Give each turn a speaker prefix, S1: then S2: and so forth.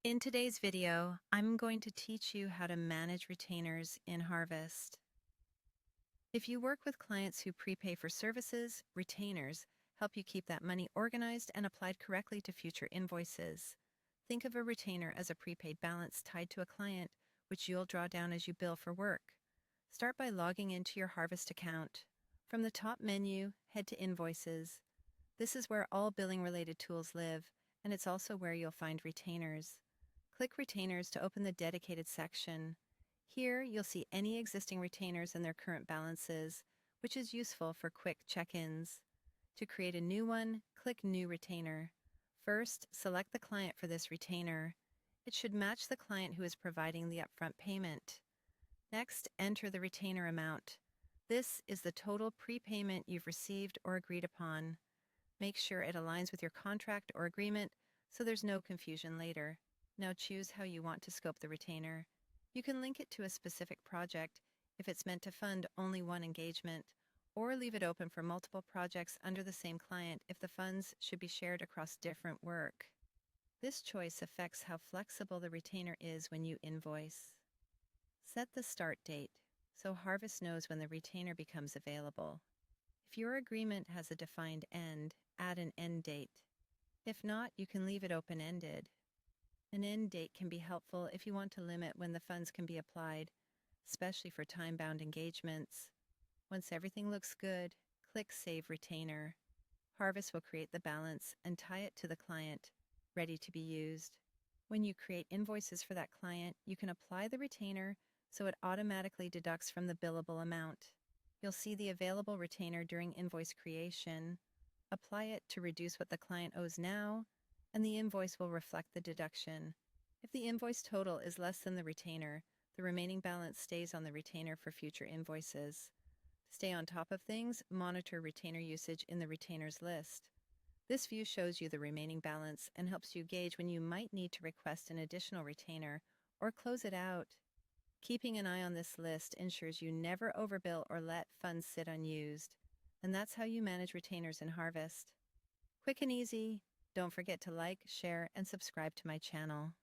S1: In today's video, I'm going to teach you how to manage retainers in Harvest. If you work with clients who prepay for services, retainers help you keep that money organized and applied correctly to future invoices. Think of a retainer as a prepaid balance tied to a client, which you'll draw down as you bill for work. Start by logging into your Harvest account. From the top menu, head to Invoices. This is where all billing-related tools live, and it's also where you'll find retainers. Click Retainers to open the dedicated section. Here, you'll see any existing retainers and their current balances, which is useful for quick check-ins. To create a new one, click New Retainer. First, select the client for this retainer. It should match the client who is providing the upfront payment. Next, enter the retainer amount. This is the total prepayment you've received or agreed upon. Make sure it aligns with your contract or agreement so there's no confusion later. Now choose how you want to scope the retainer. You can link it to a specific project if it's meant to fund only one engagement, or leave it open for multiple projects under the same client if the funds should be shared across different work. This choice affects how flexible the retainer is when you invoice. Set the start date so Harvest knows when the retainer becomes available. If your agreement has a defined end, add an end date. If not, you can leave it open-ended. An end date can be helpful if you want to limit when the funds can be applied, especially for time-bound engagements. Once everything looks good, click Save Retainer. Harvest will create the balance and tie it to the client, ready to be used. When you create invoices for that client, you can apply the retainer so it automatically deducts from the billable amount. You'll see the available retainer during invoice creation. Apply it to reduce what the client owes now, and the invoice will reflect the deduction. If the invoice total is less than the retainer, the remaining balance stays on the retainer for future invoices. To stay on top of things, monitor retainer usage in the retainers list. This view shows you the remaining balance and helps you gauge when you might need to request an additional retainer or close it out. Keeping an eye on this list ensures you never overbill or let funds sit unused. And that's how you manage retainers in Harvest. Quick and easy. Don't forget to like, share, and subscribe to my channel.